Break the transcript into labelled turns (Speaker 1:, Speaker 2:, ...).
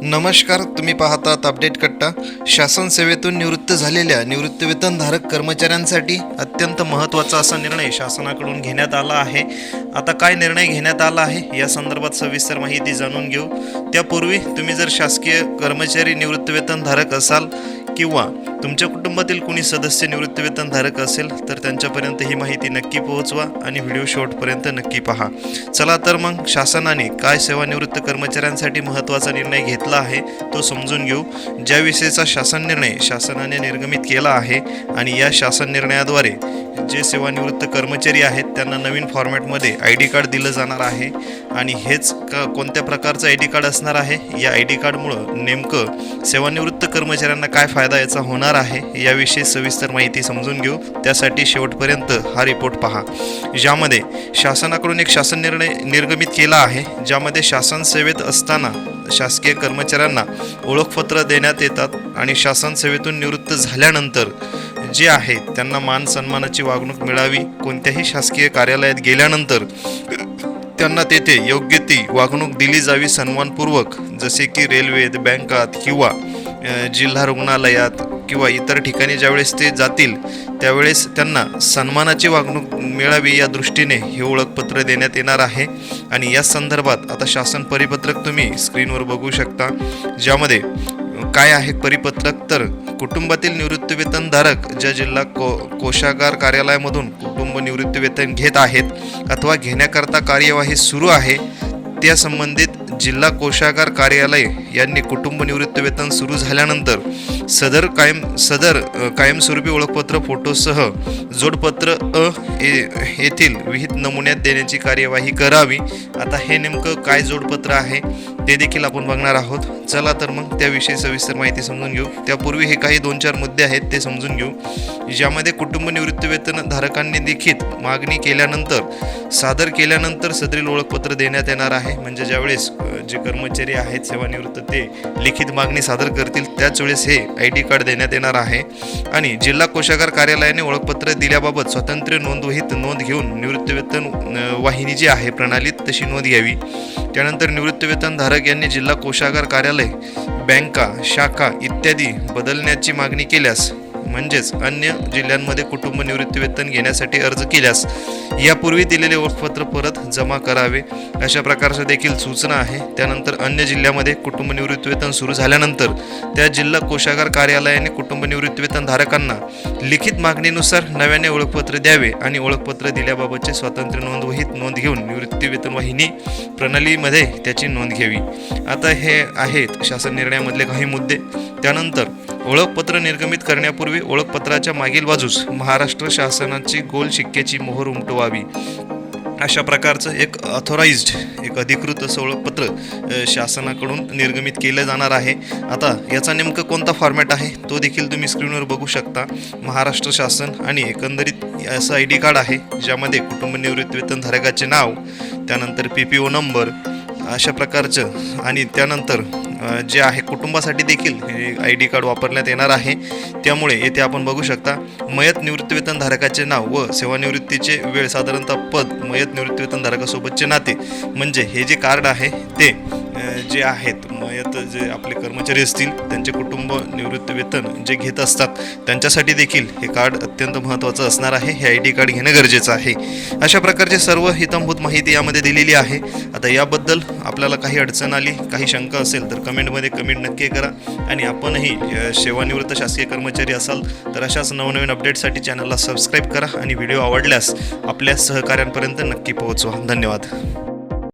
Speaker 1: नमस्कार, तुम्ही पाहतात अपडेट कट्टा. शासन सेवेतून निवृत्त झालेल्या निवृत्तीवेतनधारक कर्मचाऱ्यांसाठी अत्यंत महत्त्वाचा असा निर्णय शासनाकडून घेण्यात आला आहे. आता काय निर्णय घेण्यात आला आहे या संदर्भात सविस्तर माहिती जाणून घेऊ. त्यापूर्वी तुम्ही जर शासकीय कर्मचारी निवृत्तीवेतनधारक असाल किंवा तुमच्या कुटुंबातील कोणी सदस्य निवृत्तीवेतनधारक असेल तर त्यांच्यापर्यंत ही माहिती नक्की पोहोचवा आणि व्हिडिओ शेवटपर्यंत नक्की पहा. चला तर मग शासनाने काय सेवानिवृत्त कर्मचाऱ्यांसाठी महत्त्वाचा निर्णय घेतला आहे तो समजून घेऊ. ज्याविषयीचा शासन निर्णय शासनाने निर्गमित केला आहे आणि या शासन निर्णयाद्वारे जे सेवानिवृत्त कर्मचारी आहेत त्यांना नवीन फॉर्मॅटमध्ये ID कार्ड दिलं जाणार आहे. आणि हेच कोणत्या प्रकारचं ID कार्ड असणार आहे, या ID कार्डमुळं नेमकं सेवानिवृत्त कर्मचाऱ्यांना काय फायदा याचा होणार आहे याविषयी सविस्तर माहिती समजून घेऊ. त्यासाठी शेवटपर्यंत हा रिपोर्ट पहा, ज्यामध्ये शासनाकडून एक शासन निर्णय निर्गमित केला आहे, ज्यामध्ये शासन सेवेत असताना शासकीय कर्मचाऱ्यांना ओळखपत्र देण्यात येतात आणि शासन सेवेतून निवृत्त झाल्यानंतर जे आहे त्यांना मान सन्मानाची वागणूक मिळावी. कोणत्याही शासकीय कार्यालयात गेल्यानंतर त्यांना तेथे योग्य ती वागणूक दिली जावी सन्मानपूर्वक, जसे की रेल्वेत, बँकात किंवा जिल्हा रुग्णालयात किंवा इतर ठिकाणी ज्यावेळेस ते जातील त्यावेळेस त्यांना सन्मानाची वागणूक मिळावी या दृष्टीने हे ओळखपत्र देण्यात येणार आहे. आणि या संदर्भात आता शासन परिपत्रक तुम्ही स्क्रीनवर बघू शकता, ज्यामध्ये काय आहे परिपत्रक. तर कुटुंबातील निवृत्तीवेतनधारक ज्या जिल्हा कोषागार कार्यालयामधून कुटुंब निवृत्तीवेतन घेत आहेत अथवा घेण्याकरता कार्यवाही सुरू आहे, त्या संबंधित जिल्हा कोषागार कार्यालय यांनी कुटुंब निवृत्तीवेतन सुरू झाल्यानंतर सदर कायमस्वरूपी ओळखपत्र फोटोसह जोडपत्र येथील विहित नमुन्यात देण्याची कार्यवाही करावी. आता हे नेमकं काय जोडपत्र आहे ते देखील आपण बघणार आहोत. चला तर मग त्याविषयी सविस्तर माहिती समजून घेऊ. त्यापूर्वी हे काही 2-4 मुद्दे आहेत ते समजून घेऊ, ज्यामध्ये कुटुंब निवृत्तीवेतन धारकांनी लिखित मागणी केल्यानंतर सादर केल्यानंतर सदरील ओळखपत्र देण्यात येणार आहे. म्हणजे ज्यावेळेस जे कर्मचारी आहेत सेवानिवृत्त ते लिखित मागणी सादर करतील त्याच वेळेस हे ID कार्ड देण्यात येणार आहे. आणि जिल्हा कोषागार कार्यालयाने ओळखपत्र दिल्याबाबत स्वातंत्र्य नोंदवहीत नोंद घेऊन निवृत्तीवेतन वाहिनी जी आहे प्रणालीत तशी नोंद घ्यावी. त्यानंतर निवृत्तीवेतनधारक यांनी जिल्हा कोषागार कार्यालय, बँका, शाखा इत्यादी बदलण्याची मागणी केल्यास म्हणजेच अन्य जिल्ह्यांमध्ये कुटुंब निवृत्तीवेतन घेण्यासाठी अर्ज केल्यास यापूर्वी दिलेले ओळखपत्र परत जमा करावे, अशा प्रकारच्या देखील सूचना आहे. त्यानंतर अन्य जिल्ह्यामध्ये कुटुंब निवृत्तीवेतन सुरू झाल्यानंतर त्या जिल्हा कोषागार कार्यालयाने कुटुंब निवृत्तीवेतन धारकांना लिखित मागणीनुसार नव्याने ओळखपत्र द्यावे आणि ओळखपत्र दिल्याबाबतचे स्वातंत्र्य नोंदवहीत नोंद घेऊन निवृत्तीवेतन वाहिनी प्रणालीमध्ये त्याची नोंद घ्यावी. आता हे आहेत शासन निर्णयामधले काही मुद्दे. त्यानंतर ओळखपत्र निर्गमित करण्यापूर्वी ओळखपत्राच्या मागील बाजूस महाराष्ट्र शासनाची गोल शिक्क्याची मोहर उमटवावी. अशा प्रकारचं एक एक अधिकृत असं ओळखपत्र शासनाकडून निर्गमित केलं जाणार आहे. आता याचा नेमकं कोणता फॉर्मॅट आहे तो देखील तुम्ही स्क्रीनवर बघू शकता. महाराष्ट्र शासन आणि एकंदरीत असं ID कार्ड आहे, ज्यामध्ये कुटुंब निवृत्तीवेतन धारकाचे नाव, त्यानंतर PPO नंबर अशा प्रकारचं, आणि त्यानंतर जे आहे कुटुंबासाठी देखील हे ID कार्ड वापरण्यात येणार आहे. त्यामुळे येथे आपण बघू शकता मयत निवृत्तीवेतन धारकाचे नाव व सेवानिवृत्तीचे वेळ, साधारणतः पद, मयत निवृत्तीवेतन धारकासोबतचे नाते, म्हणजे हे जे कार्ड आहे ते जे आहेत मयत जे आपले कर्मचारी असतील त्यांचे कुटुंब निवृत्तीवेतन जे घेत असतात त्यांच्यासाठी देखील हे कार्ड अत्यंत महत्त्वाचं असणार आहे. हे ID कार्ड घेणं गरजेचं आहे. अशा प्रकारचे सर्व हितंभूत माहिती यामध्ये दिलेली आहे. आता याबद्दल आपल्याला काही अडचण आली, काही शंका असेल तर कमेंटमध्ये कमेंट नक्की करा. आणि आपणही सेवानिवृत्त शासकीय कर्मचारी असाल तर अशाच नवनवीन अपडेटसाठी चॅनलला सबस्क्राईब करा आणि व्हिडिओ आवडल्यास आपल्या सहकाऱ्यांपर्यंत नक्की पोहोचवा. धन्यवाद.